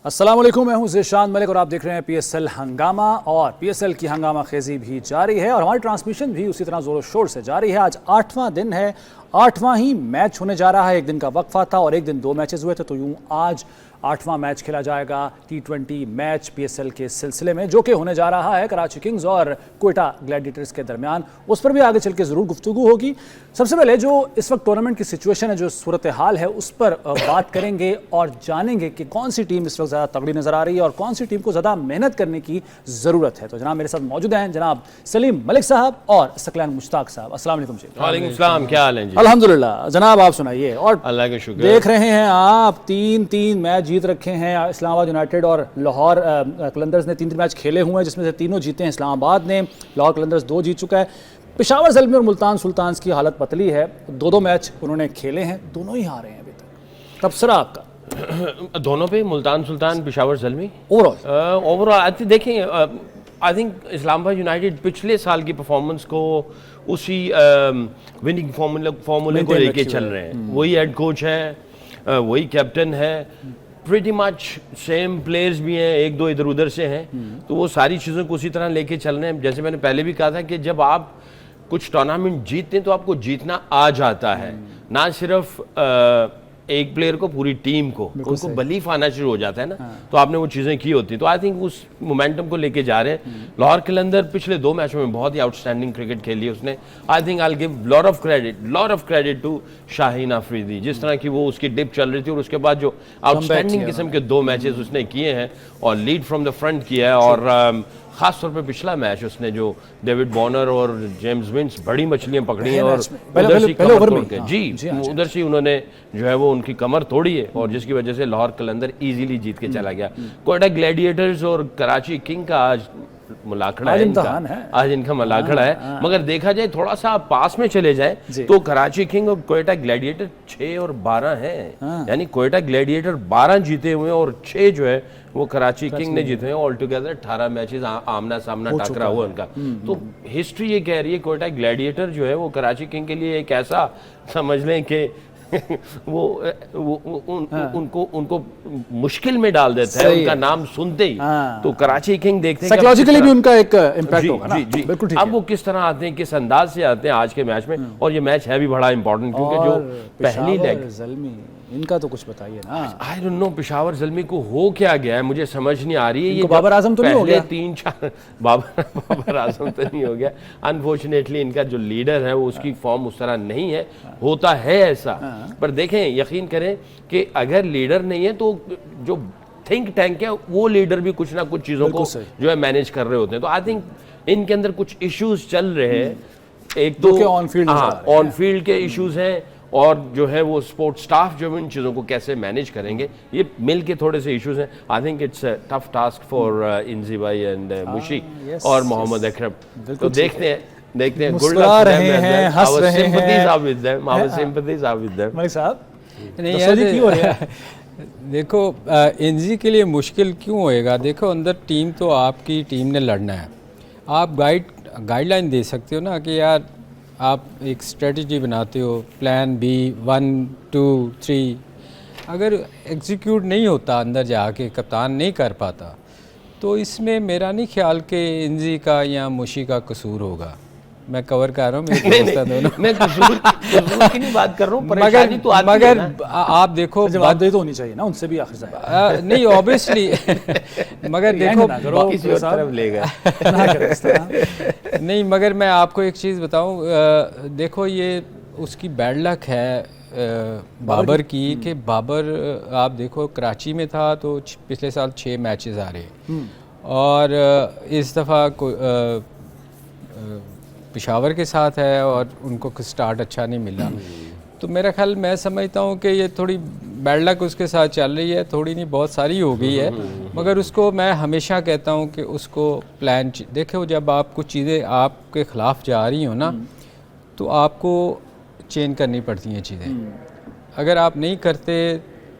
अस्सलाम वालेकुम, मैं हूं ज़ीशान मलिक और आप देख रहे हैं पीएसएल हंगामा। और पीएसएल की हंगामा खेजी भी जारी है और हमारी ट्रांसमिशन भी उसी तरह ज़ोरों शोर से जारी है। आज 8वां दिन है, 8वां ही मैच होने जा रहा है। एक दिन का वक्फा था और एक दिन 2 मैचेस हुए थे, तो यूं आज 8वां मैच खेला जाएगा T20 मैच पीएसएल के सिलसिले में, जो कि होने जा रहा है कराची किंग्स और क्वेटा ग्लैडिएटर्स के दरमियान। उस पर भी आगे चल के ज़रूर गुफ्तगू होगी। सबसे पहले जो इस वक्त टूर्नामेंट की सिचुएशन है, जो सूरत हाल है, उस पर बात करेंगे और जानेंगे कि कौन सी टीम इस वक्त ज़्यादा तगड़ी नज़र आ रही है और कौन सी टीम को ज़्यादा मेहनत करने की ज़रूरत है। तो जनाब मेरे साथ मौजूद हैं जनाब सलीम मलिक साहब और सकलैन मुश्ताक साहब। अस्सलाम वालेकुम जी। वालेकुम सलाम, क्या हाल है जी? अल्हम्दुलिल्लाह जनाब, आप सुनाइए। और अल्लाह का शुक्र। देख रहे हैं आप 3-3 मैच जीत रखे हैं। इस्लामाबाद यूनाइटेड और लाहौर कलंदर्स ने 3 मैच खेले हुए हैं, जिसमें से तीनों जीते हैं इस्लामाबाद ने। लाहौर कलंदर्स 2 जीत चुका है। पेशावर ज़ल्मी और मुल्तान सुल्तान्स की हालत पतली है। 2-2 मैच उन्होंने खेले हैं, दोनों ही हारे हैं अभी तक। तबसरा आपका दोनों पे, मुल्तान सुल्तान, पेशावर ज़ल्मी, ओवरऑल देखें। आई थिंक इस्लामाबाद यूनाइटेड पिछले साल की परफॉर्मेंस को उसी विनिंग फार्मूले को लेके चल रहे हैं। वही हेड कोच है, वही कैप्टन है, प्रीटी मच सेम प्लेयर्स भी हैं, 1-2 इधर उधर से हैं, तो वो सारी चीज़ों को उसी तरह लेके चल रहे हैं। जैसे मैंने पहले भी कहा था कि जब आप कुछ टूर्नामेंट जीतते हैं तो आपको जीतना आ जाता है, ना सिर्फ एक प्लेयर को, पूरी टीम को, उनको बिलीफ आना शुरू हो जाता है ना। तो आपने वो चीज़ें की होती, तो आई थिंक उस मोमेंटम को लेके जा रहे हैं। लाहौर कलंदर पिछले 2 मैचों में बहुत ही आउटस्टैंडिंग क्रिकेट खेली है उसने। I think I give lot of credit to Shaheen Afridi, जिस तरह की वो उसकी डिप चल रही थी और उसके बाद जो आउटस्टैंडिंग किस्म के 2 मैचेस उसने किए हैं और लीड फ्रॉम द फ्रंट किया है। और खास तौर पे पिछला मैच उसने जो डेविड बॉर्नर और जेम्स विंस बड़ी मछलियां पकड़ी हैं और उधर से कमर तोड़ के उधर से उन्होंने जो है वो उनकी कमर तोड़ी है, और जिसकी वजह से लाहौर कलंदर इजीली जीत के चला गया। क्वेटा ग्लैडिएटर्स और कराची किंग का आज मुलाखड़ा है, आज इनका मुलाखड़ा है। मगर देखा जाए, थोड़ा सा पास में चले जाए तो कराची किंग और क्वेटा ग्लैडिएटर 6 और 12 हैं। यानी क्वेटा ग्लैडिएटर 12 जीते हुए और 6 जो है वो कराची किंग ने जीते हैं। ऑल टुगेदर 18 मैचेस आमना सामना टकरा हुआ उनका। तो हिस्ट्री ये कह रही है क्वेटा ग्लैडिएटर जो है वो कराची किंग के लिए एक ऐसा समझ लें कि उनको मुश्किल में डाल देता है उनका नाम सुनते ही। तो कराची किंग देखते हैं साइकोलॉजिकली भी उनका एक इम्पैक्ट होगा ना। जी, बिल्कुल ठीक है। अब वो किस तरह आते हैं, किस अंदाज से आते हैं आज के मैच में, और ये मैच है भी बड़ा इंपॉर्टेंट क्योंकि जो पहली लेग, इनका तो कुछ बताइए ना। I don't know Peshawar Zalmi को हो क्या गया है, मुझे समझ नहीं आ रही है। ये बाबर आजम तो नहीं हो गया? 3-4 बाबर आजम तो नहीं हो गया। अनफॉर्चुनेटली इनका जो लीडर है वो उसकी फॉर्म उस तरह नहीं है, होता है ऐसा। पर देखें, यकीन करें कि अगर लीडर नहीं है तो जो थिंक टैंक है वो लीडर भी कुछ ना कुछ चीज़ों को जो है मैनेज कर रहे होते हैं। तो आई थिंक इनके अंदर कुछ इश्यूज चल रहे हैं। एक तो ऑन फील्ड के इश्यूज हैं, और जो है वो स्पोर्ट स्टाफ जो है इन चीज़ों को कैसे मैनेज करेंगे, ये मिल के थोड़े से इश्यूज हैं। I think it's tough task for Inzi भाई एंड मुशी और मोहम्मद अकरम। तो देखते हैं मुस्कुरा रहे हैं, हंस रहे हैं। मलिक साहब देखो, इंजी के लिए मुश्किल क्यों होएगा? देखो, अंदर टीम तो आपकी टीम ने लड़ना है। आप गाइडलाइन दे सकते हो ना कि यार आप एक स्ट्रेटजी बनाते हो, प्लान B 1 2 3। अगर एग्जीक्यूट नहीं होता, अंदर जाके कप्तान नहीं कर पाता, तो इसमें मेरा नहीं ख्याल कि इंजी का या मुशी का कसूर होगा। मैं कवर कर रहा हूँ, मैं कसूर की नहीं बात कर रहा हूँ, परेशानी तो आती मगर है ना? आप देखो, जवाबदेही तो होनी चाहिए ना उनसे भी आखिर नहीं ऑब्वियसली मगर देखो नहीं, मगर मैं आपको एक चीज़ बताऊं, देखो ये उसकी बैड लक है बाबर की कि बाबर आप देखो कराची में था तो पिछले साल 6 मैचेस आ रहे, और इस दफ़ा पेशावर के साथ है और उनको स्टार्ट अच्छा नहीं मिला। तो मेरा ख्याल, मैं समझता हूँ कि ये थोड़ी बैड लक उसके साथ चल रही है, थोड़ी नहीं बहुत सारी हो गई है। मगर उसको मैं हमेशा कहता हूँ कि उसको प्लान देखो, जब आप कुछ चीज़ें आपके ख़िलाफ़ जा रही हो ना, तो आपको चेंज करनी पड़ती हैं चीज़ें। अगर आप नहीं करते,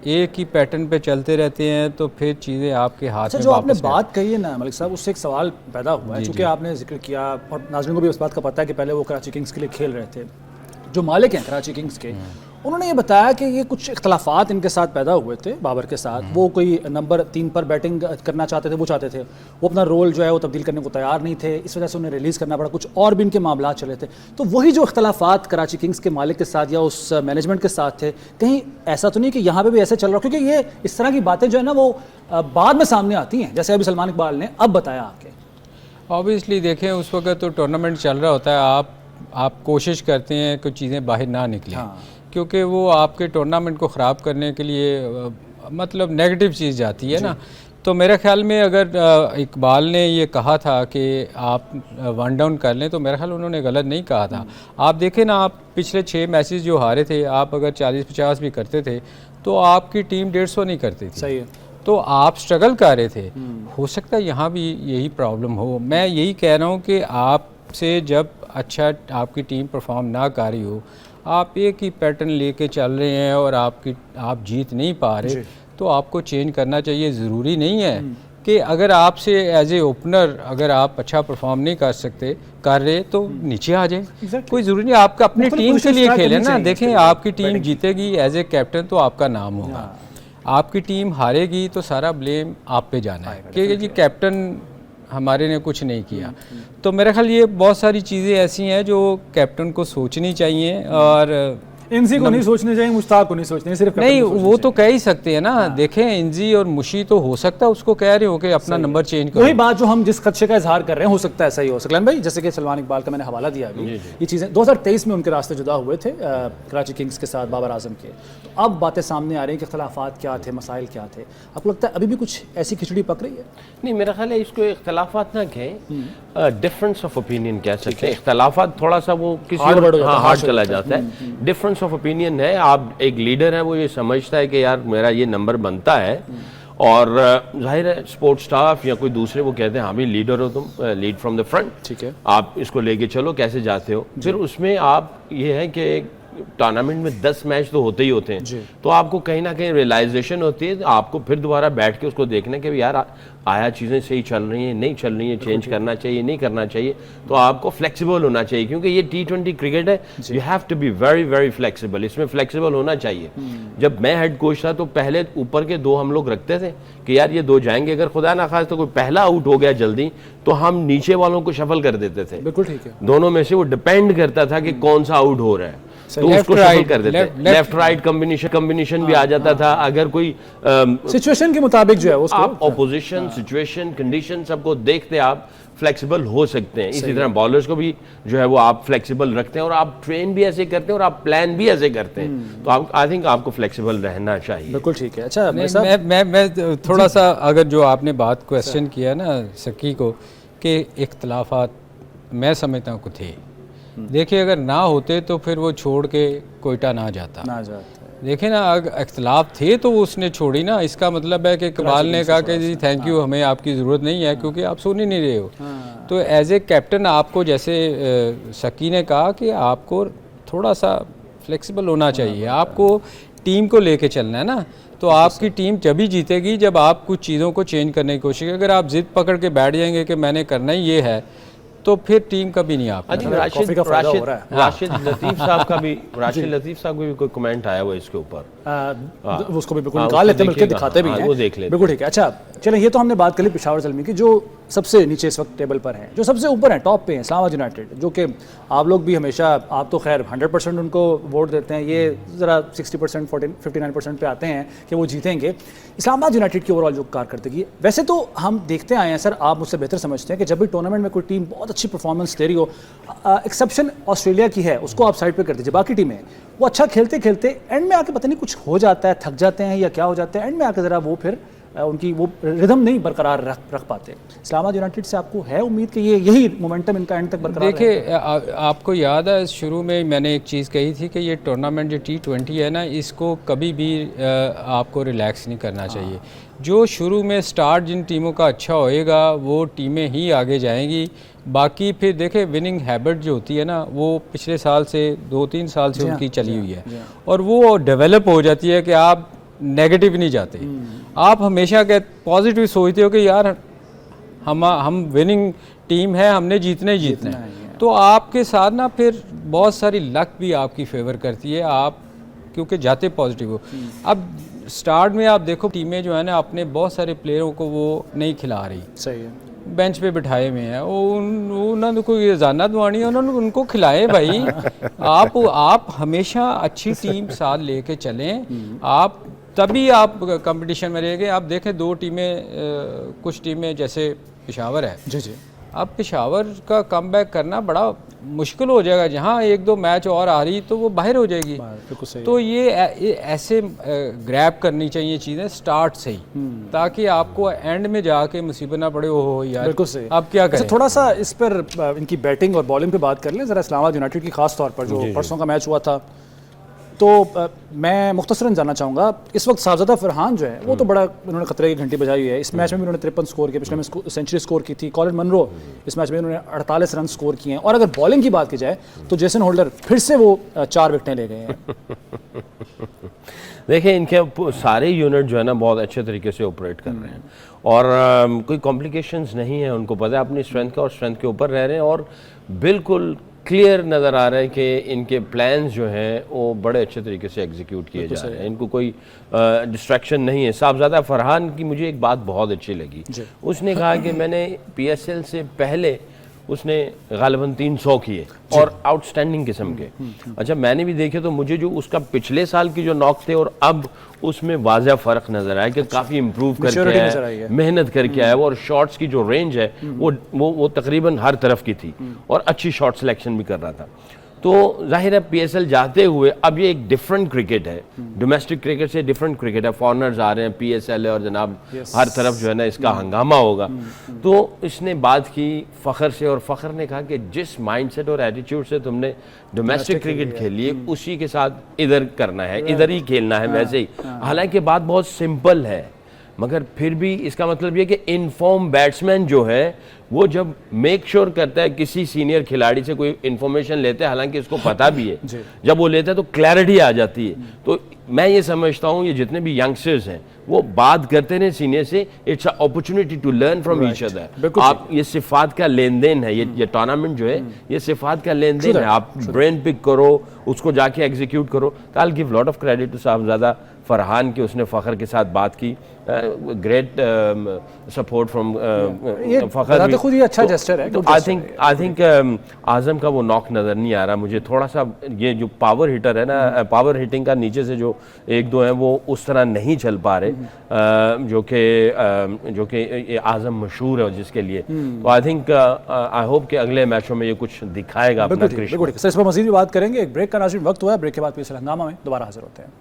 एक ही पैटर्न पे चलते रहते हैं, तो फिर चीज़ें आपके हाथ में। जो आपने बात कही है ना मलिक साहब, उससे एक सवाल पैदा हुआ है, चूँकि आपने जिक्र किया और नाज़रीन को भी इस बात का पता है कि पहले वो कराची किंग्स के लिए खेल रहे थे। जो मालिक हैं कराची किंग्स के, उन्होंने ये बताया कि ये कुछ इख्तलाफात इनके साथ पैदा हुए थे बाबर के साथ। वो कोई नंबर 3 पर बैटिंग करना चाहते थे, वो चाहते थे, वो अपना रोल जो है वो तब्दील करने को तैयार नहीं थे, इस वजह से उन्हें रिलीज़ करना पड़ा। कुछ और भी इनके मामला चले थे। तो वही जो इख्तलाफात कराची किंग्स के मालिक के साथ या उस मैनेजमेंट के साथ थे, कहीं ऐसा तो नहीं कि यहाँ पर भी ऐसे चल रहा हो? क्योंकि ये इस तरह की बातें जो है ना वो बाद में सामने आती हैं, जैसे अभी सलमान इकबाल ने अब बताया आके। ऑब्वियसली देखें, उस वक्त तो टूर्नामेंट चल रहा होता है, आप कोशिश करते हैं कि चीज़ें बाहर ना निकलें। क्योंकि वो आपके टूर्नामेंट को ख़राब करने के लिए मतलब नेगेटिव चीज़ जाती है ना। तो मेरे ख्याल में अगर इकबाल ने ये कहा था कि आप वन डाउन कर लें, तो मेरे ख्याल उन्होंने गलत नहीं कहा था। आप देखें ना, आप पिछले 6 मैचेस जो हारे थे, आप अगर 40-50 भी करते थे तो आपकी टीम 150 नहीं करती थी। सही है। तो आप स्ट्रगल कर रहे थे। हो सकता है यहाँ भी यही प्रॉब्लम हो। मैं यही कह रहा हूँ कि आपसे जब अच्छा आपकी टीम परफॉर्म ना कर रही हो, आप एक ही पैटर्न लेके चल रहे हैं और आप जीत नहीं पा रहे, तो आपको चेंज करना चाहिए। ज़रूरी नहीं है कि अगर आपसे एज ए ओपनर अगर आप अच्छा परफॉर्म नहीं कर रहे तो नीचे आ जाए। कोई ज़रूरी नहीं, आपका अपनी टीम के लिए खेलें ना। देखें, आपकी टीम जीतेगी, एज ए कैप्टन तो आपका नाम होगा। आपकी टीम हारेगी तो सारा ब्लेम आप पे जाना है कि जी कैप्टन हमारे ने कुछ नहीं किया। तो मेरा ख्याल ये बहुत सारी चीज़ें ऐसी हैं जो कैप्टन को सोचनी चाहिए। और इंजी को नहीं सोचने चाहिए, मुश्ताक को नहीं सोचने, सिर्फ नहीं, वो तो कह ही सकते हैं ना। देखें, इंजी और मुशी तो हो सकता है उसको कह रहे हो कि अपना नंबर चेंज करो। वही बात जो हम जिस खदशे का इजहार कर रहे हैं, हो सकता है ऐसा ही हो। सकलन भाई, जैसे कि सलमान इकबाल का मैंने हवाला दिया अभी, ये चीज़ें 2023 में उनके रास्ते जुदा हुए थे कराची किंग्स के साथ बाबर आजम के। तो अब बातें सामने आ रही हैं कि इख्तलाफात क्या थे, मसाइल क्या थे। आपको लगता है अभी भी कुछ ऐसी खिचड़ी पक रही है? नहीं, मेरा ख्याल है इसको इख्तलाफात ना कहें, डिफरेंस ऑफ ओपिनियन कह सकते हैं। इख्तलाफात थोड़ा सा वो किसी हार्ड चला जाता है। डिफरेंस ऑफ ओपिनियन है। आप एक लीडर है, वो ये समझता है कि यार मेरा ये नंबर बनता है, और जाहिर है स्पोर्ट्स स्टाफ या कोई दूसरे वो कहते हैं हाँ भी लीडर हो तुम, लीड फ्रॉम द फ्रंट, ठीक है, आप इसको लेके चलो, कैसे जाते हो। फिर उसमें आप ये है कि टूर्नामेंट में 10 मैच तो होते ही होते हैं, तो आपको कहीं ना कहीं रियलाइजेशन होती है, आपको फिर दोबारा बैठ के उसको देखने के यार आया चीज़ें सही चल रही हैं, नहीं चल रही हैं, चेंज करना चाहिए, नहीं करना चाहिए। तो आपको फ्लेक्सिबल होना चाहिए, क्योंकि ये T20 क्रिकेट है, you have to be very very flexible. इसमें फ्लेक्सिबल होना चाहिए। जब मैं हेड कोच था तो पहले ऊपर के 2 हम लोग रखते थे कि यार ये 2 जाएंगे, अगर खुदा ना खास तो कोई पहला आउट हो गया जल्दी तो हम नीचे वालों को शफल कर देते थे। बिल्कुल ठीक है। दोनों में से वो डिपेंड करता था कि कौन सा आउट हो रहा है, तो उसको शफल कर देते। लेफ्ट राइट कॉम्बिनेशन भी आ जाता था। अगर कोई सिचुएशन के मुताबिक जो है उसको आप ऑपोजिशन, सिचुएशन, कंडीशन सबको देखते आप फ्लेक्सिबल हो सकते हैं। इसी तरह बॉलर्स को भी जो है वो आप फ्लेक्सिबल रखते हैं, और आप ट्रेन भी ऐसे करते हैं और आप प्लान भी ऐसे करते हैं। तो आप आई थिंक आपको फ्लेक्सिबल रहना चाहिए। बिल्कुल ठीक है। अच्छा, मैं थोड़ा सा अगर जो आपने बात क्वेश्चन किया ना सकी को कि इख्तलाफात, मैं समझता हूँ थे। देखिए, अगर ना होते तो फिर वो छोड़ के कोयटा ना जाता। देखिए ना, अगर इख्तलाफ थे तो उसने छोड़ी ना। इसका मतलब है कि इकबाल ने कहा कि जी थैंक यू, हमें आपकी ज़रूरत नहीं है क्योंकि आप सुन ही नहीं रहे हो। तो एज ए कैप्टन आपको, जैसे सकी ने कहा कि आपको थोड़ा सा फ्लेक्सिबल होना चाहिए, आपको टीम को लेके चलना है ना। तो आपकी टीम जब ही जीतेगी जब आप कुछ चीज़ों को चेंज करने की कोशिश। अगर आप जिद पकड़ के बैठ जाएंगे कि मैंने करना ही ये है, तो फिर टीम कभी नहीं आ पाती। राशिद लतीफ़ साहब का भी कोई कमेंट आया हुआ इसके ऊपर, उसको भी बिल्कुल निकाल लेते हैं, बल्कि दिखाते भी हैं, वो देख लेते। बिल्कुल ठीक है। अच्छा चलें, ये तो हमने बात कर ली पेशावर ज़ल्मी की, जो सबसे नीचे इस वक्त टेबल पर हैं। जो सबसे ऊपर हैं, टॉप पे हैं, इस्लामाबाद यूनाइटेड, जो कि आप लोग भी हमेशा, आप तो खैर 100% उनको वोट देते हैं, ये ज़रा 60%, 59% पे आते हैं कि वो जीतेंगे। इस्लामाबाद यूनाइटेड की ओवरऑल जो कारकर्दगी, वैसे तो हम देखते आए हैं, सर आप मुझसे बेहतर समझते हैं कि जब भी टूर्नामेंट में कोई टीम बहुत अच्छी परफॉर्मेंस दे रही हो, एक्सेप्शन ऑस्ट्रेलिया की है, उसको आप साइड पे कर दीजिए, बाकी टीमें वो अच्छा खेलते खेलते एंड में आके पता नहीं कुछ हो जाता है, थक जाते हैं या क्या हो जाता है, एंड में आके ज़रा वो फिर उनकी वो रिदम नहीं बरकरार रख पाते। इस्लामाबाद यूनाइटेड से आपको है उम्मीद कि ये यही मोमेंटम इनका एंड तक बरकरार देखिए, आपको याद है शुरू में मैंने एक चीज़ कही थी कि ये टूर्नामेंट जो T20 है ना, इसको कभी भी आपको रिलैक्स नहीं करना चाहिए। जो शुरू में स्टार्ट जिन टीमों का अच्छा होएगा वो टीमें ही आगे जाएंगी। बाकी फिर देखें, विनिंग हैबिट जो होती है ना, वो पिछले साल से 2-3 साल से उनकी चली हुई है, और वो डेवलप हो जाती है कि आप नेगेटिव नहीं जाते, आप हमेशा के पॉजिटिव सोचते हो कि यार हम विनिंग टीम है, हमने जीतना ही जीतना है। तो आपके साथ ना फिर बहुत सारी लक भी आपकी फेवर करती है, आप क्योंकि जाते पॉजिटिव हो। अब स्टार्ट में आप देखो टीमें जो है ना अपने बहुत सारे प्लेयरों को वो नहीं खिला रही, सही है, बेंच पे बिठाए हुए हैं, उन्होंने कोई रजाना दवानी है, उन्होंने उनको खिलाए भाई। आप हमेशा अच्छी टीम साथ लेके चलें, आप तभी आप कंपटीशन में रहेंगे। आप देखें दो टीमें, कुछ टीमें जैसे पेशावर है, जी जी, अब पेशावर का कमबैक करना बड़ा मुश्किल हो जाएगा। जहाँ एक दो मैच और आ रही तो वो बाहर हो जाएगी। बिल्कुल सही तो ये ऐसे ग्रैब करनी चाहिए चीज़ें स्टार्ट से ही, ताकि आपको एंड में जाके मुसीबत ना पड़े। हो यार, बिल्कुल सही। आप क्या करें। अच्छा, थोड़ा सा इस पर इनकी बैटिंग और बॉलिंग पे बात कर लें ज़रा, इस्लामाबाद यूनाइटेड की खास तौर पर जो परसों का मैच हुआ था। तो मैं मुख्तसरन जानना चाहूँगा, इस वक्त साहबजादा फरहान जो है वो तो बड़ा उन्होंने खतरे की घंटी बजाई हुई है। इस मैच में भी उन्होंने 53 स्कोर किए, पिछले में सेंचुरी स्कोर की थी। कॉलिन मनरो इस मैच में उन्होंने 48 रन स्कोर किए हैं। और अगर बॉलिंग की बात की जाए तो जेसन होल्डर फिर से वो 4 विकेटें ले गए हैं। देखिए, इनके सारे यूनिट जो है ना बहुत अच्छे तरीके से ऑपरेट कर रहे हैं और कोई कॉम्प्लिकेशंस नहीं है। उनको पता है अपनी स्ट्रेंथ का और स्ट्रेंथ के ऊपर रह रहे हैं और बिल्कुल क्लियर नज़र आ रहा है कि इनके प्लान्स जो हैं वो बड़े अच्छे तरीके से एग्जीक्यूट किए जा रहे हैं। इनको कोई डिस्ट्रैक्शन नहीं है। साहबजादा फरहान की मुझे एक बात बहुत अच्छी लगी, उसने कहा कि मैंने PSL से पहले उसने गालिबन 300 किए और आउटस्टैंडिंग किस्म के। अच्छा, मैंने भी देखे तो मुझे जो उसका पिछले साल की जो नॉक थे और अब उसमें वाज़ह फ़र्क नज़र आया कि काफ़ी इम्प्रूव करके आया है, मेहनत करके आया वो, और शॉट्स की जो रेंज है वो तकरीबन हर तरफ की थी और अच्छी शॉट सिलेक्शन भी कर रहा था। तो जाहिर है PSL जाते हुए अब ये एक डिफरेंट क्रिकेट है, डोमेस्टिक क्रिकेट से डिफरेंट क्रिकेट है। फॉरनर्स आ रहे हैं, PSL है और जनाब हर तरफ जो है ना इसका हंगामा होगा। तो इसने बात की फ़ख्र से और फ़ख्र ने कहा कि जिस माइंडसेट और एटीट्यूड से तुमने डोमेस्टिक क्रिकेट खेली है उसी के साथ इधर करना है, इधर ही खेलना है वैसे ही। हालांकि बात बहुत सिंपल है, मगर फिर भी इसका मतलब ये कि इनफॉर्म बैट्समैन जो है वो जब मेक श्योर करता है किसी सीनियर खिलाड़ी से कोई इन्फॉर्मेशन लेते हैं, हालांकि इसको पता भी है, जब वो लेता है तो क्लैरिटी आ जाती है। तो मैं ये समझता हूँ ये जितने भी यंगस्टर्स हैं वो बात करते रहे सीनियर से, it's a opportunity to learn from each other. आप ये सिफात का लेन देन है, ये टूर्नामेंट जो है ये सिफात का लेन देन है। आप ब्रेन पिक करो, उसको जाके एग्जीक्यूट करो। तो I give lot of credit to Sahibzada Farhan की, उसने फ़ख्र के साथ बात की। ग्रेट सपोर्ट फ्रॉम फ़ख्र, खुद ही अच्छा जेस्चर है। आई थिंक आज़म का वो नॉक नज़र नहीं आ रहा मुझे। थोड़ा सा ये जो पावर हिटर है ना, पावर हिटिंग का नीचे से जो एक दो हैं वो उस तरह नहीं चल पा रहे जो कि आज़म मशहूर है जिसके लिए। तो आई थिंक आई होप कि अगले मैचों में ये कुछ दिखाएगा अपना क्रिकेट। सर, इस पर मज़ीद भी बात करेंगे। एक ब्रेक का नाज़रीन वक्त हुआ है, ब्रेक के बाद PSL हंगामा में दोबारा हाजिर होते हैं।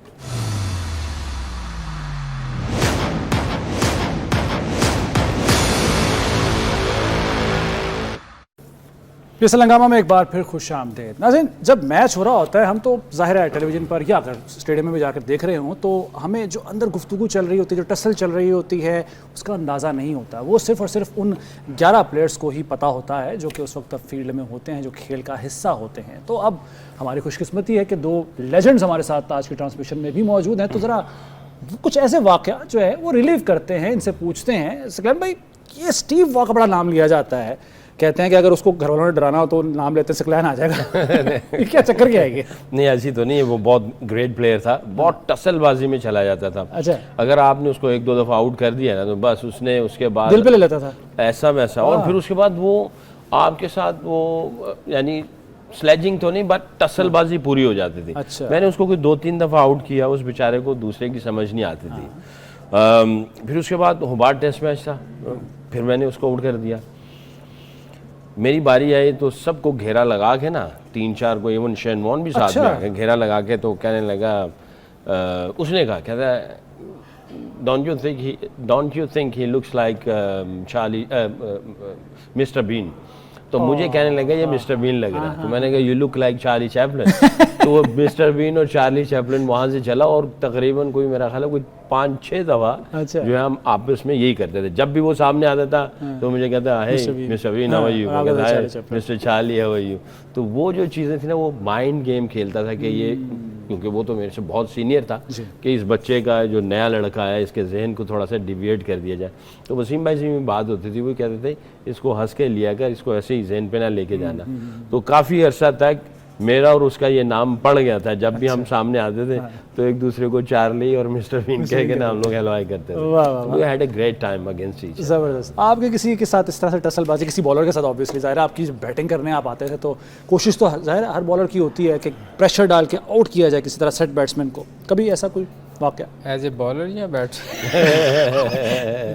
PSL हंगामा में एक बार फिर खुश आमदेद। नाज़रीन, जब मैच हो रहा होता है हम तो ज़ाहिर है टेलीविज़न पर या अगर स्टेडियम में भी जाकर देख रहे हों तो हमें जो अंदर गुफ्तगू चल रही होती है, जो टसल चल रही होती है, उसका अंदाज़ा नहीं होता। वो सिर्फ़ और सिर्फ उन 11 प्लेयर्स को ही पता होता है जो कि उस वक्त फील्ड में होते हैं, जो खेल का हिस्सा होते हैं। तो अब हमारी खुशकिस्मती है कि 2 लेजेंड्स हमारे साथ आज की ट्रांसमिशन में भी मौजूद हैं। तो ज़रा कुछ ऐसे वाक़या जो है वो रिलीव करते हैं, इनसे पूछते हैं। सकलैन भाई, ये स्टीव वॉ का बड़ा नाम लिया जाता है, कहते हैं कि अगर उसको घर वालों ने डराना हो तो नाम लेते सकलैन आ जाएगा। क्या चक्कर क्या है? नहीं, ऐसी तो नहीं है। वो बहुत ग्रेट प्लेयर था, बहुत टसलबाजी में चला जाता था। अच्छा, अगर आपने उसको 1-2 दफ़ा आउट कर दिया ना तो बस उसने उसके बाद दिल पे ले लेता था ऐसा वैसा। और फिर उसके बाद वो आपके साथ वो यानी स्लेजिंग तो नहीं बट टसलबाजी पूरी हो जाती थी। अच्छा। मैंने उसको कोई 2-3 दफ़ा आउट किया, उस बेचारे को दूसरे की समझ नहीं आती थी। फिर उसके बाद होबार्ट टेस्ट मैच था, फिर मैंने उसको आउट कर दिया। मेरी बारी आई तो सबको घेरा लगा के ना, 3-4 को, इवन शेन वॉर्न भी साथ में आके घेरा लगा के तो कहने लगा, उसने कहा, कहता है don't you think he looks like Charlie mister Bean. तो मुझे कहने लगा ये मिस्टर बीन लग रहा है। तो मैंने कहा you look like Charlie Chaplin. तो वो मिस्टर बीन और चार्ली चैपलिन वहाँ से चला और तकरीबन कोई मेरा ख्याल है कोई 5-6 दफ़ा जो है हम आपस में यही करते थे। जब भी वो सामने आता था तो मुझे कहता है mister Bean how are you, mister Charlie how are you. तो वो जो चीज़ें थी ना, वो माइंड गेम खेलता था कि ये, क्योंकि वो तो मेरे से बहुत सीनियर था, कि इस बच्चे का जो नया लड़का है इसके जहन को थोड़ा सा डिविएट कर दिया जाए। तो वसीम भाई से भी बात होती थी, वो कहते थे इसको हंस के लिया कर, इसको ऐसे ही जहन पे ना लेके जाना। तो काफ़ी अरसा तक मेरा और उसका ये नाम पड़ गया था। जब भी हम सामने आते थे तो एक दूसरे को चार्ली और मिस्टर बीन कह के ना हम लोग हेलो हाय करते थे। We had a great time against each. जबरदस्त। आपके किसी के साथ इस तरह से टसलबाजी किसी बॉलर के साथ, ऑब्वियसली जाहिर है आपकी बैटिंग करने आप आते थे तो कोशिश तो जाहिर है हर बॉलर की होती है कि प्रेशर डाल के आउट किया जाए किसी तरह सेट बैट्समैन को, कभी ऐसा कोई वाकया? एज ए बॉलर या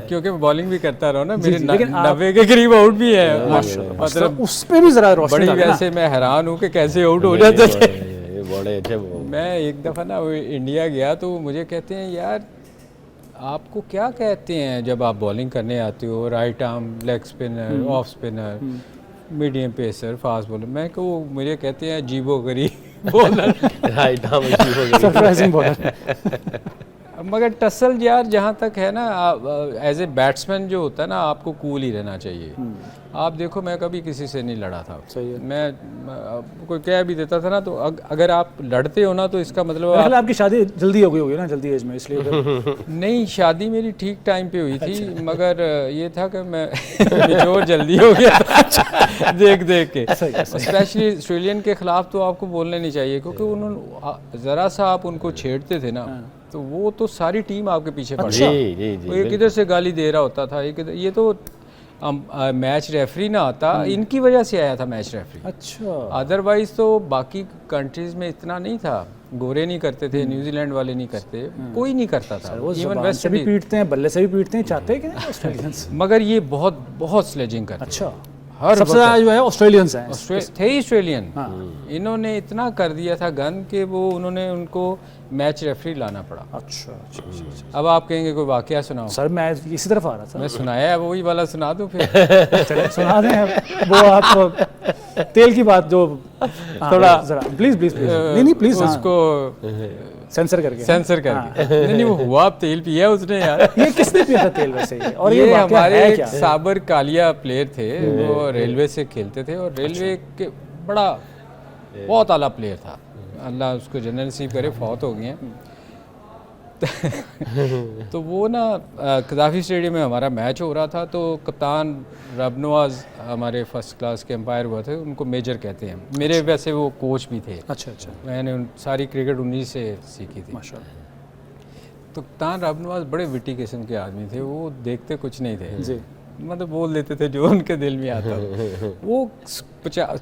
क्योंकि बॉलिंग भी करता रहा ना, मेरे 90 के करीब आउट भी है, मतलब उस पे भी जरा रोशनी बड़ी, वैसे मैं हैरान हूँ कि कैसे आउट हो जाते थे। बड़े अच्छे। मैं एक दफ़ा ना इंडिया गया तो मुझे कहते हैं यार आपको क्या कहते हैं जब आप बॉलिंग करने आते हो, right arm, leg spinner, off spinner, medium pacer, fast bowler. मैं को मुझे कहते हैं जीबो गरी बॉलर, राइट आर्म जीबो सरप्राइजिंग बॉलर। मगर टसल यार जहाँ तक है ना, एज ए बैट्समैन जो होता है ना आपको कूल ही रहना चाहिए। आप देखो मैं कभी किसी से नहीं लड़ा था। सही है। मैं कोई कह भी देता था ना तो अगर आप लड़ते हो ना तो इसका मतलब आपकी शादी जल्दी हो गई होगी ना, जल्दी एज में, इसलिए नहीं, शादी मेरी ठीक टाइम पे हुई थी। मगर ये था कि मैं मेच्योर जल्दी हो गया था देख देख के। स्पेशली ऑस्ट्रेलियन के खिलाफ तो आपको बोलना नहीं चाहिए, क्योंकि उन्होंने ज़रा सा आप उनको छेड़ते थे ना तो वो तो सारी टीम आपके पीछे पड़ गई। वो एक इधर से गाली दे रहा होता था, एक ये तो मैच रेफरी ना आता, इनकी वजह से आया था मैच रेफरी। अच्छा। अदरवाइज तो बाकी कंट्रीज में इतना नहीं था, गोरे नहीं करते थे, न्यूजीलैंड वाले नहीं करते, कोई नहीं करता था। इवन वेस्ट से भी पीटते हैं, बल्ले से भी पीटते हैं, चाहते हैं कि ऑस्ट्रेलियंस। मगर ये बहुत बहुत स्लेजिंग करते। अच्छा। हर सबसे ज़्यादा जो है ऑस्ट्रेलियंस हैं, थे ही ऑस्ट्रेलियन। इन्होंने इतना कर दिया था गन कि वो उन्होंने उनको मैच रेफरी लाना पड़ा। अच्छा। अब आप कहेंगे कोई वाकया सुनाओ। सर मैं इसी तरफ आ रहा था। मैं सुनाया है, वही वाला सुना दूं फिर। चलिए सुना दें वो आप तेल की बात जो थोड़ा जरा प्लीज प्लीज प्लीज नहीं प्लीज उसको सेंसर करके नहीं वो हुआ तेल पिया उसने यार। ये किसने पिया था तेल वैसे? और ये हमारे एक साबर कालिया प्लेयर थे, वो रेलवे से खेलते थे और रेलवे के बड़ा बहुत आला प्लेयर था, अल्लाह उसको जन्नत नसीब करे, फौत हो गए हैं। तो वो ना कदाफी स्टेडियम में हमारा मैच हो रहा था, तो कप्तान रबनवाज हमारे फर्स्ट क्लास के एम्पायर हुआ थे, उनको मेजर कहते हैं। मेरे वैसे वो कोच भी थे। अच्छा। मैंने सारी क्रिकेट उन्हीं से सीखी थी माशाल्लाह। तो कप्तान रबनवाज बड़े विटी किस्म के आदमी थे, वो देखते कुछ नहीं थे जी, मतलब बोल देते थे जो उनके दिल में आता। वो 50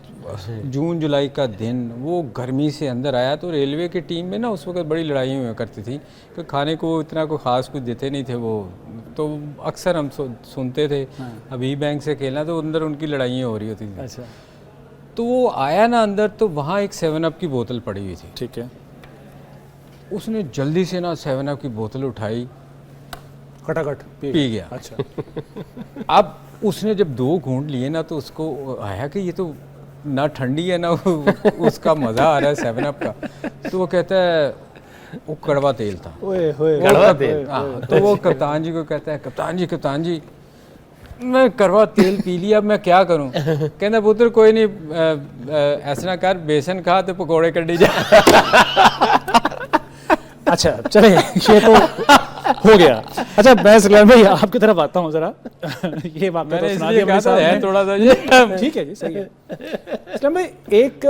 जून जुलाई का दिन, वो गर्मी से अंदर आया तो रेलवे की टीम में ना उस वक्त बड़ी लड़ाई हुआ करती थी कि खाने को इतना कोई ख़ास कुछ देते नहीं थे वो, तो अक्सर हम सुनते थे। अभी बैंक से खेलना तो अंदर उनकी लड़ाइयाँ हो रही होती थी। अच्छा। तो वो आया ना अंदर तो वहाँ एक 7 अप की बोतल पड़ी हुई थी। ठीक है। उसने जल्दी से ना 7 अप की बोतल उठाई, खटाखट पी गया। अच्छा। अब उसने जब 2 घूंट लिए ना तो उसको आया कि ये तो ना ठंडी है ना उसका मज़ा आ रहा है 7 अप का। तो वो कहता है वो कड़वा तेल था। ओए होए, कड़वा तेल। तो वो कप्तान जी को कहता है कप्तान जी मैं कड़वा तेल पी लिया, अब मैं क्या करूं? कहता पुत्र कोई नहीं, ऐसा ना कर, बेसन खा तो पकौड़े कड्डी जा। अच्छा चले, ये तो हो गया। अच्छा मैं सलाम भाई आपकी तरफ आता हूँ जरा। ये वाक़या तो सुना दिया मेरे सामने थोड़ा सा ये ठीक है जी, सही है। सलाम भाई एक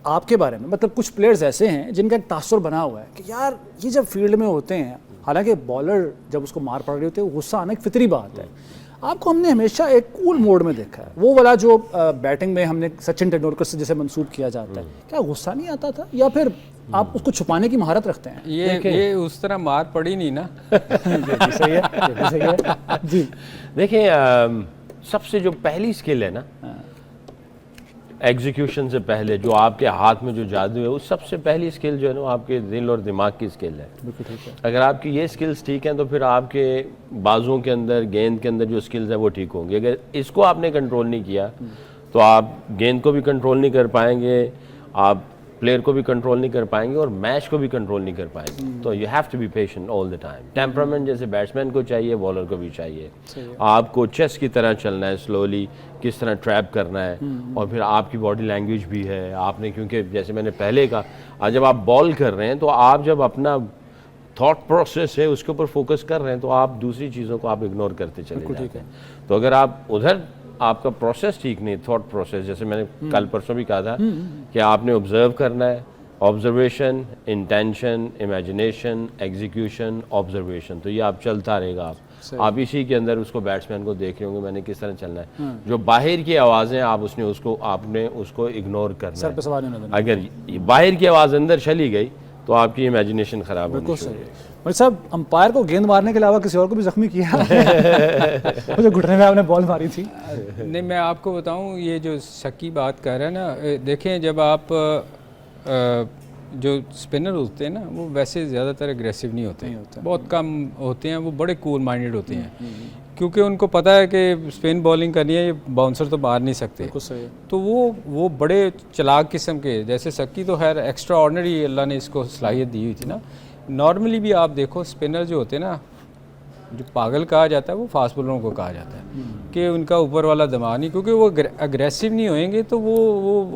आपके बारे में, मतलब कुछ प्लेयर्स ऐसे हैं जिनका एक तासुर बना हुआ है कि यार ये जब फील्ड में होते हैं, हालांकि बॉलर जब उसको मार पड़ रही होती है गुस्सा आना एक फितरी बात है, आपको हमने हमेशा एक कूल मोड में देखा है। वो वाला जो बैटिंग में हमने सचिन तेंदुलकर से जैसे मंसूब किया जाता है, क्या गुस्सा नहीं आता था या फिर आप उसको छुपाने की महारत रखते हैं? ये उस तरह मार पड़ी नहीं ना। सही है जी। देखिए सबसे जो पहली स्किल है ना एग्जीक्यूशन से पहले, जो आपके हाथ में जो जादू है, उस सबसे पहली स्किल जो है ना आपके दिल और दिमाग की स्किल है। बिल्कुल ठीक है। अगर आपकी ये स्किल्स ठीक हैं तो फिर आपके बाजुओं के अंदर, गेंद के अंदर जो स्किल्स हैं वो ठीक होंगी। अगर इसको आपने कंट्रोल नहीं किया तो आप गेंद को भी कंट्रोल नहीं कर पाएंगे, आप प्लेयर को भी कंट्रोल नहीं कर पाएंगे और मैच को भी कंट्रोल नहीं कर पाएंगे। तो you have to be patient all the time. Temperament जैसे बैट्समैन को चाहिए, बॉलर को भी चाहिए। आपको चेस की तरह चलना है, स्लोली किस तरह ट्रैप करना है, और फिर आपकी बॉडी लैंग्वेज भी है आपने, क्योंकि जैसे मैंने पहले कहा, आज जब आप बॉल कर रहे हैं तो आप जब अपना थॉट प्रोसेस है उसके ऊपर फोकस कर रहे हैं तो आप दूसरी चीज़ों को आप इग्नोर करते चले जाते हैं। तो अगर आप उधर आपका प्रोसेस ठीक नहीं, थॉट प्रोसेस, जैसे मैंने कल परसों भी कहा था कि आपने ऑब्जर्व करना है, observation, intention, imagination, execution, observation, तो ये आप चलता रहेगा। आप इसी के अंदर उसको बैट्समैन को देख रहे होंगे मैंने किस तरह चलना है। जो बाहर की आवाज़ें आपने उसको इग्नोर करना सर पे सवार नहीं होने देना। अगर बाहर की आवाज़ अंदर चली गई तो आपकी इमेजिनेशन खराब होगी। भाई साहब, अंपायर को गेंद मारने के अलावा किसी और को भी जख्मी किया वो जो घुटने में आपने बॉल मारी थी? नहीं, मैं आपको बताऊं, ये जो शकी बात कर रहे हैं ना, देखें जब आप जो स्पिनर होते हैं ना वो वैसे ज़्यादातर एग्रेसिव नहीं होते, बहुत कम होते हैं, वो बड़े कूल माइंडेड होते हैं, क्योंकि उनको पता है कि स्पिन बॉलिंग करनी है, ये बाउंसर तो मार नहीं सकते। तो वो बड़े चालाक किस्म के, जैसे शक्की तो खैर एक्स्ट्रा ऑर्डिनरी अल्लाह ने इसको सलाहियत दी हुई थी ना। नॉर्मली भी आप देखो स्पिनर जो होते हैं ना, जो पागल कहा जाता है वो फास्ट बॉलरों को कहा जाता है कि उनका ऊपर वाला दिमाग नहीं, क्योंकि वो अग्रेसिव नहीं होएंगे तो वो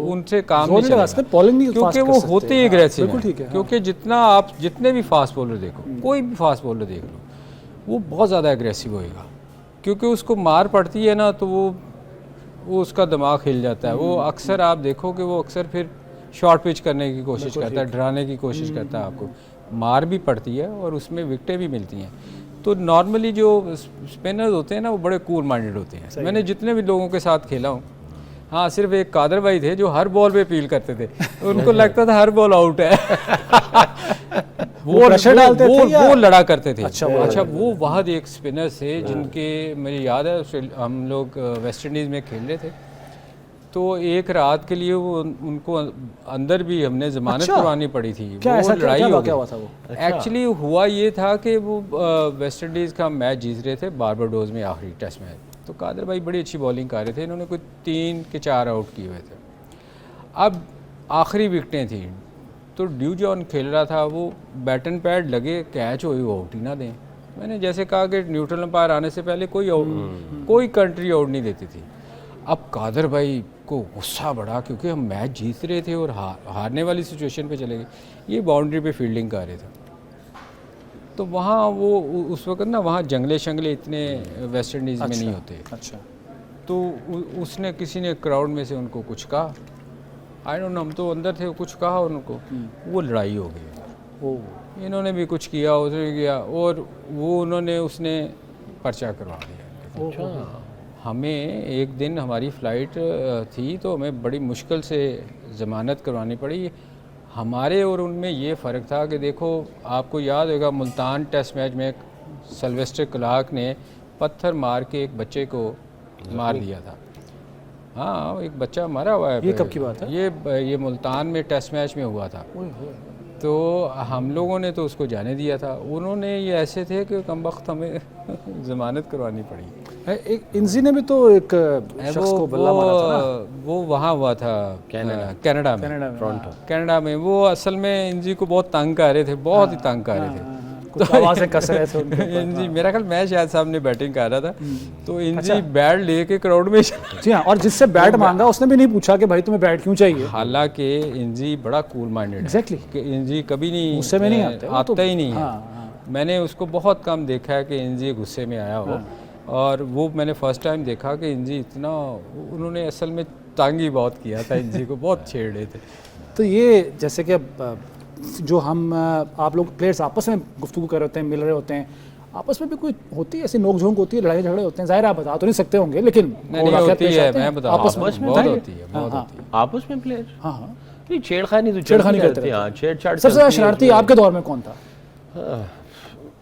उनसे काम नहीं चलेगा, क्योंकि वो होते ही अग्रेसिव हैं। क्योंकि जितने भी फास्ट बॉलर देखो, कोई भी फास्ट बॉलर देख लो, वो बहुत ज़्यादा अग्रेसिव होएगा, क्योंकि उसको मार पड़ती है ना तो वो उसका दिमाग हिल जाता है। वो अक्सर आप देखो कि वो अक्सर फिर शॉर्ट पिच करने की कोशिश करता है, डराने की कोशिश करता है, आपको मार भी पड़ती है और उसमें विकेटें भी मिलती हैं। तो नॉर्मली जो स्पिनर्स होते हैं ना वो बड़े कूल माइंडेड होते हैं। मैंने जितने भी लोगों के साथ खेला हूँ, हाँ सिर्फ एक कादर भाई थे जो हर बॉल पे अपील करते थे, उनको लगता था हर बॉल आउट है वो प्रेशर डालते थे वो लड़ा करते थे। अच्छा, वो वहाँ एक स्पिनर थे जिनके मुझे याद है, हम लोग वेस्ट इंडीज़ में खेल रहे थे, तो एक रात के लिए वो उनको अंदर भी हमने जमानत करवानी पड़ी थी। क्या वो लड़ाई हो गया था वो? एक्चुअली हुआ ये था कि वो वेस्ट इंडीज़ का मैच जीत रहे थे बारबाडोस में, आखिरी टेस्ट मैच। तो कादर भाई बड़ी अच्छी बॉलिंग कर रहे थे, इन्होंने कोई 3 के 4 आउट किए हुए थे। अब आखिरी विकटें थी, तो ड्यू जॉन खेल रहा था, वो बैट एंड पैड लगे, कैच हुई, वो आउट ही ना दें। मैंने जैसे कहा कि न्यूट्रल अंपायर आने से पहले कोई कंट्री आउट नहीं देती थी। अब कादर भाई को गुस्सा बढ़ा, क्योंकि हम मैच जीत रहे थे और हारने वाली सिचुएशन पे चले गए। ये बाउंड्री पे फील्डिंग कर रहे थे, तो वहाँ वो उस वक्त ना वहाँ जंगले शंगले इतने वेस्ट इंडीज़ में नहीं होते। अच्छा, तो उसने किसी ने क्राउड में से उनको कुछ कहा, आई डोंट नो, हम तो अंदर थे, कुछ कहा उनको, वो लड़ाई हो गई। इन्होंने भी कुछ किया, उसने किया, और वो उसने पर्चा करवा दिया। हमें एक दिन हमारी फ़्लाइट थी, तो हमें बड़ी मुश्किल से ज़मानत करवानी पड़ी। हमारे और उनमें ये फ़र्क था कि देखो, आपको याद होगा मुल्तान टेस्ट मैच में सिल्वेस्टर क्लार्क ने पत्थर मार के एक बच्चे को मार दिया था। हाँ, एक बच्चा मारा हुआ है। ये कब की बात है? ये मुल्तान में टेस्ट मैच में हुआ था। तो हम लोगों ने तो उसको जाने दिया था, उन्होंने ये ऐसे थे कि कम वक्त हमें ज़मानत करवानी पड़ी। एक इंजी ने भी तो एक शख्स को बल्ला मारा था ना? वो वहाँ हुआ था कनाडा में, टोरंटो कनाडा में। वो असल में इंजी को बहुत तंग कर रहे थे, बहुत ही तंग कर रहे थे, कुछ आवाज़ें कस रहे थे उनके। इंजी मेरा ख्याल मैं शायद सामने बैटिंग कर रहा था, तो इंजी बैट लेके क्राउड में। जी हाँ, और जिससे बैट मांगा उसने भी नहीं पूछा कि भाई तुम्हें बैट क्यों चाहिए। हालांकि इंजी बड़ा कूल माइंडेड है। एग्जैक्टली, इंजी कभी नहीं गुस्से में नहीं आता ही नहीं है। मैंने उसको बहुत कम देखा है कि इंजी गुस्से में आया हो, और वो मैंने फर्स्ट टाइम देखा कि इंजी इतना, उन्होंने असल में तंग ही बहुत किया था, इंजी को बहुत छेड़ रहे थे। तो ये जैसे कि जो हम आप लोग प्लेयर्स आपस में गुफ्तगू कर रहे होते हैं, मिल रहे होते हैं, आपस में भी कोई होती है ऐसी नोकझोंक होती है, लड़ाई झगड़े होते हैं? जाहिर आप बता तो नहीं सकते होंगे, लेकिन नहीं होती है, मैं बता आपस में बहुत होती है, बहुत होती है आपस में प्लेयर। हाँ हाँ, नहीं, छेड़खानी करते हैं, छेड़छाड़। सबसे ज़्यादा शरारती आपके दौर में कौन था?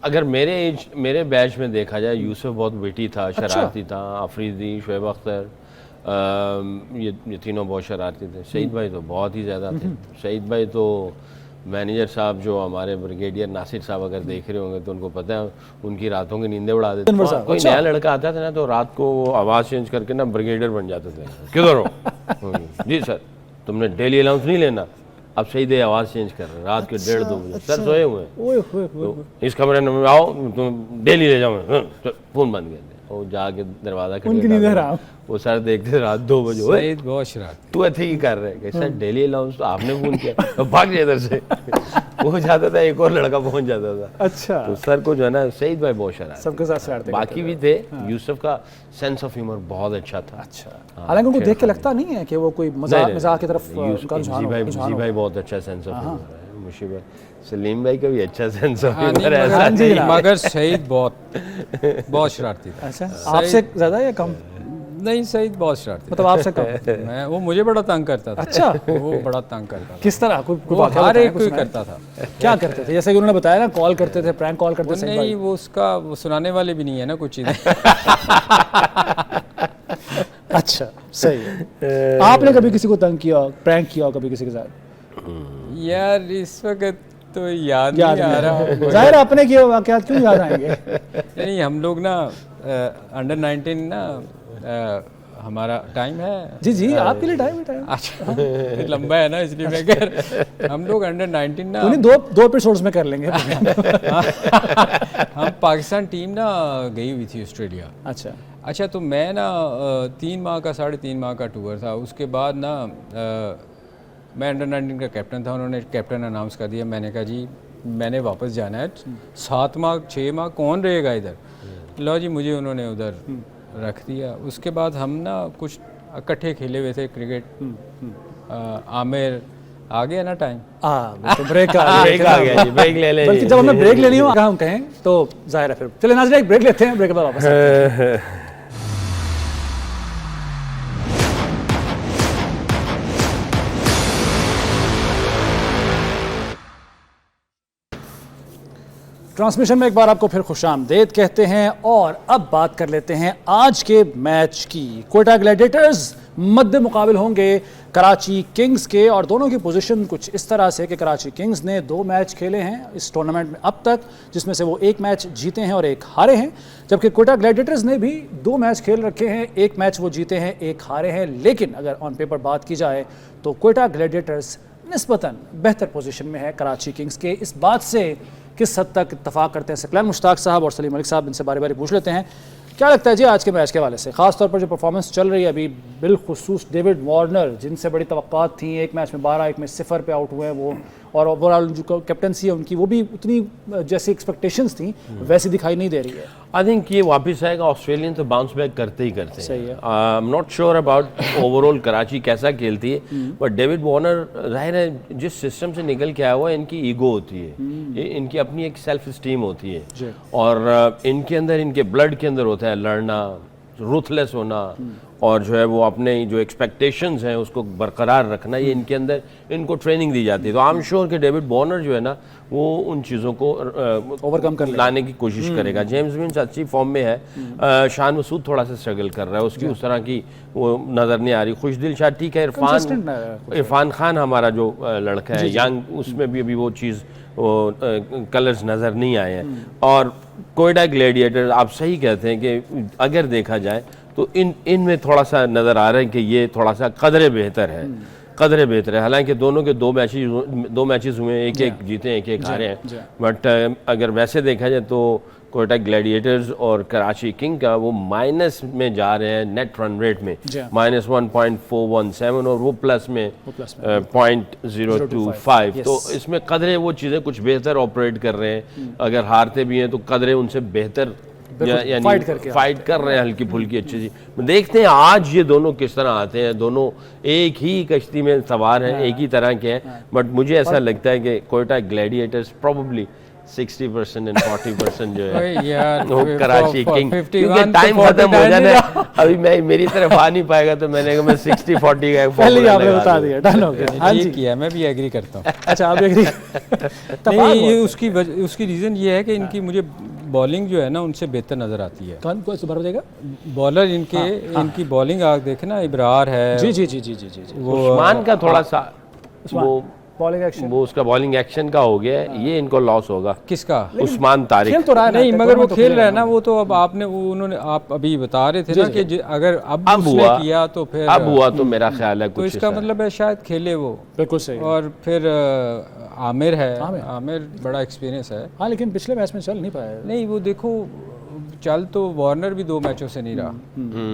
अगर मेरे बैच में देखा जाए, यूसुफ बहुत विटी था, शरारती था, अफरीदी, शोएब अख्तर, ये तीनों बहुत शरारती थे। शहीद भाई तो बहुत ही ज़्यादा थे। शहीद भाई तो मैनेजर साहब जो हमारे ब्रिगेडियर नासिर साहब अगर देख रहे होंगे तो उनको पता है, उनकी रातों की नींदें उड़ा देते। कोई नया लड़का आता था ना तो रात को वो आवाज़ चेंज करके ना ब्रिगेडियर बन जाते थे। किधर हो? जी सर, तुमने डेली अलाउंस नहीं लेना, अब सही आवाज़ चेंज कर रहे, रात के 1:30-2 बजे। सर सोए हुए हैं, तो इस कमरे में आओ, तुम डेली ले जाओ। फ़ोन बंद कर दे। वो जाके दरवाजा उनकी नींद हराम। वो सर देखते रात 2 बजे, ओए सईद बहुत शरारती। तू ऐसे ही कर रहे हैं सर, डेली अलाउंस तो आपने फोन किया तो भाग जाए इधर से। वो जाता था, एक और लड़का पहुंच जाता था। अच्छा, तो सर को जो है ना सईद भाई बहुत शरारती, सबके साथ शरारतें बाकी भी थे। यूसुफ का सेंस ऑफ ह्यूमर बहुत अच्छा था। अच्छा, हालांकि उनको देख के लगता नहीं है कि वो कोई मजाक मजाक की तरफ यूसुफ उनका रुझान हो- रुझान हो। भाई बहुत अच्छा सेंस ऑफ ह्यूमर है। मुशीब भाई, सलीम भाई का भी अच्छा सेंस ऑफ हाँ, ह्यूमर नहीं, है। हाँ जी, ना। मगर सईद बहुत शरारती था। अच्छा, आपसे ज्यादा या कम? नहीं, सईद बहुत शरारती मतलब आपसे कम? था। मैं वो मुझे बड़ा तंग करता था। अच्छा, वो बड़ा तंग करता था। किस तरह? कोई वो वाकया हर बताएं एक कुछ कोई नया? करता था। क्या करते थे? जैसे कि उन्होंने बताया ना, कॉल करते थे, प्रैंक कॉल करते वो थे। सही नहीं, बात। वो उसका वो सुनाने वाले भी नहीं है ना कुछ चीज़ें। अच्छा, सही है। आपने कभी किसी को तंग किया, प्रैंक किया कभी किसी के साथ? यार इस वक्त तो याद याद नहीं आ रहा। नहीं। जाहिर है आपने किए वाकयात क्यों याद आएंगे? नहीं, हम लोग ना अंडर 19 ना हमारा टाइम है। जी जी, आपके लिए टाइम है, टाइम। अच्छा, लंबा है ना, इसलिए मैं कह रहा, हम लोग अंडर 19 ना, उन्हीं दो एपिसोड्स में कर लेंगे। हम पाकिस्तान टीम ना गई हुई थी ऑस्ट्रेलिया। अच्छा, तो मैं ना 3 माह का 3.5 माह का टूर था। उसके बाद ना मैं अंडर 19 का कैप्टन था। उन्होंने कैप्टन अनाउंस कर दिया। मैंने कहा जी मैंने वापस जाना है, 7 माह 6 माह कौन रहेगा इधर। लो जी, मुझे उन्होंने उधर रख दिया। उसके बाद हम ना कुछ इकट्ठे खेले हुए थे क्रिकेट। आमिर आ गया ना टाइम, तो ब्रेक आ गया जी, ब्रेक ले ले। बल्कि जब हमें ब्रेक लेनी हो, अगर हम कहें तो जाहिर है फिर चले नाज़रीन, एक ब्रेक लेते हैं, ब्रेक के बाद वापस आते हैं। ट्रांसमिशन में एक बार आपको फिर खुशामदीद कहते हैं और अब बात कर लेते हैं आज के मैच की। कोयटा ग्लैडिएटर्स मद्दे मुकाबिल होंगे कराची किंग्स के, और दोनों की पोजीशन कुछ इस तरह से कि कराची किंग्स ने 2 मैच खेले हैं इस टूर्नामेंट में अब तक, जिसमें से वो 1 मैच जीते हैं और 1 हारे हैं, जबकि कोयटा ग्लैडिएटर्स ने भी 2 मैच खेल रखे हैं, 1 मैच वो जीते हैं, 1 हारे हैं। लेकिन अगर ऑन पेपर बात की जाए तो कोयटा ग्लैडिएटर्स निस्बतन बेहतर पोजीशन में है कराची किंग्स के। इस बात से किस हद तक इत्तफाक करते हैं सकलैन मुश्ताक साहब और सलीम मलिक साहब, इनसे बारी बारी पूछ लेते हैं। क्या लगता है जी आज के मैच के हवाले से, खासतौर पर जो परफॉर्मेंस चल रही है अभी, बिलखुसूस डेविड वार्नर जिनसे बड़ी तवक्कात थी, 1 मैच में 12, 1 में 0 पे आउट हुए हैं वो, और ओवरऑल जो कैप्टनसी है उनकी वो भी उतनी जैसी एक्सपेक्टेशंस थी वैसी दिखाई नहीं दे रही है। आई थिंक ये वापस आएगा, ऑस्ट्रेलियन तो बाउंस बैक करते ही करते हैं। सही है। I am not sure about overall Karachi कैसा खेलती है, बट डेविड वार्नर जाहिर है जिस सिस्टम से निकल के आया हुआ है, इनकी ईगो होती है, इनकी अपनी एक सेल्फ स्टीम होती है, और इनके अंदर, इनके ब्लड के अंदर होता है लड़ना, रूथलेस होना, और जो है वो अपने जो एक्सपेक्टेशंस हैं उसको बरकरार रखना, ये इनके अंदर इनको ट्रेनिंग दी जाती है। तो आई एम श्योर कि डेविड वार्नर जो है ना वो उन चीज़ों को ओवरकम कर लाने की कोशिश करेगा। जेम्स विंस अच्छी फॉर्म में है, शान मसूद थोड़ा सा स्ट्रगल कर रहा है, उसकी उस तरह की वो नज़र नहीं आ रही। खुशदिल शाह ठीक है, इरफान खान हमारा जो लड़का है यंग, उसमें भी अभी वो चीज़ कलर्स नज़र नहीं आए हैं। और कोयटा ग्लैडिएटर आप सही कहते हैं कि अगर देखा जाए तो इनमें थोड़ा सा नज़र आ रहा है कि ये थोड़ा सा कदरे बेहतर है, कदरे बेहतर है। हालांकि दोनों के 2 मैचेस हुए, 1-1 जीते हैं, 1-1 हारे हैं, बट अगर वैसे देखा जाए तो कोयटा ग्लैडिएटर्स और कराची किंग का वो माइनस में जा रहे हैं नेट रन रेट में, -1.417, और वो प्लस में 0.025। तो इसमें कदरे वो चीज़ें कुछ बेहतर ऑपरेट कर रहे हैं, अगर हारते भी हैं तो कदरे उनसे बेहतर यानी फाइट कर रहे हैं, हल्की फुल्की अच्छी सी। देखते हैं आज ये दोनों किस तरह आते हैं। दोनों एक ही कश्ती में सवार हैं, एक ही तरह के हैं, बट मुझे ऐसा लगता है कि कोयटा ग्लैडिएटर्स प्रोबेबली 60% and 40% जो है वो कराची किंग, क्योंकि टाइम खत्म हो जाना है अभी, मैं मेरी तरफ आ नहीं पाएगा, तो मैंने कहा मैं 60-40 का पहले ही आपने बता दिया, डन हो गया। हाँ जी, किया, मैं भी एग्री करता हूँ। अच्छा, आप एग्री? नहीं, ये उसकी रीज़न ये है कि इनकी मुझे बॉलिंग जो है ना उनसे बेहतर नज़र आती है। कौन सुबह जाएगा बॉलर इनकी बॉलिंग आप देखे ना, इब्रार है, जी जी जी जी जी जी, वो उस्मान का थोड़ा सा वो बॉलिंग एक्शन, वो उसका बॉलिंग एक्शन का हो गया है, ये इनको लॉस होगा। किसका? उस्मान तारिक। खेल तो रहा है नहीं, मगर वो खेल रहा है ना, वो तो अब आपने उन्होंने आप अभी बता रहे थे ना कि अगर अब उसने किया तो फिर अब हुआ तो मेरा ख्याल है तो इसका मतलब है शायद खेले वो। बिल्कुल सही। और फिर आमिर है, आमिर बड़ा एक्सपीरियंस है। हाँ, लेकिन पिछले मैच में चल नहीं पाया। नहीं, वो देखो चल तो वार्नर भी 2 मैचों से नहीं रहा,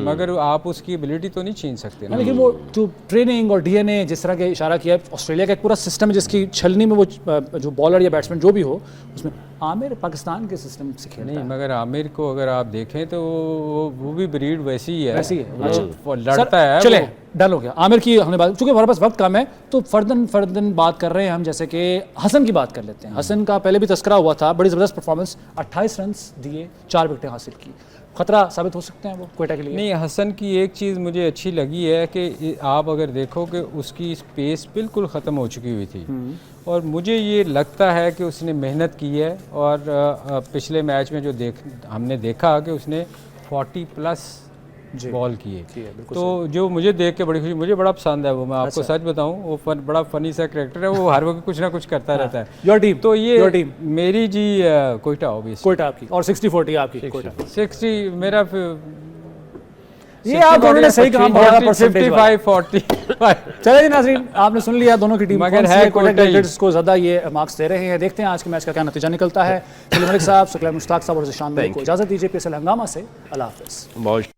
मगर आप उसकी एबिलिटी तो नहीं छीन सकते ना। लेकिन वो जो ट्रेनिंग और डीएनए जिस तरह के इशारा किया है, ऑस्ट्रेलिया का एक पूरा सिस्टम है जिसकी छलनी में वो जो बॉलर या बैट्समैन जो भी हो, उसमें आमिर पाकिस्तान के सिस्टम से खेलता नहीं, है। मगर आमिर को अगर आप देखें तो वो भी ब्रीड वैसी ही है, वैसी है। वो लड़ता है। चले वो- डन हो गया आमिर की हमने बात, चूंकि हमारे पास वक्त कम है तो फर्दन बात कर रहे हैं हम, जैसे कि हसन की बात कर लेते हैं। हसन का पहले भी तस्करा हुआ था, बड़ी ज़बरदस्त परफॉर्मेंस, 28 रन दिए, 4 विकेटें हासिल की। खतरा साबित हो सकते हैं वो क्वेटा के लिए? नहीं, हसन की एक चीज़ मुझे अच्छी लगी है कि आप अगर देखो कि उसकी स्पेस बिल्कुल ख़त्म हो चुकी हुई थी, और मुझे ये लगता है कि उसने मेहनत की है। और पिछले मैच में जो हमने देखा कि उसने 40 प्लस बॉल किए, बिल्कुल तो जो मुझे देख के बड़ी खुशी, मुझे बड़ा पसंद है वो, मैं आपको सच बताऊं, वो बड़ा फनी सा कैरेक्टर है, वो हर वक्त कुछ ना कुछ करता रहता है। योर टीम, तो ये योर टीम मेरी जी कोयटा ऑब्वियस, कोयटा आपकी, और 60-40 आपकी कोयटा। 60 मेरा ये आप दोनों ने सही कहा, बड़ा परसेंटेज वाला। 55-45। चलिए जी नाज़रीन, आपने सुन लिया दोनों की टीम मगर कौन सी है कोयटा कोयटा ही। क्रिकेटर्स को ज़्यादा ये मार्क्स दे रहे हैं। देखते हैं आज के मैच का क्या नतीजा निकलता है। चलिए मलिक साहब, शुक्ला मुश्ताक साहब और ज़िशान मलिक को इजाज़त दीजिए। पीएसएल हंगामा से अल्लाह हाफ़िज़। बहुत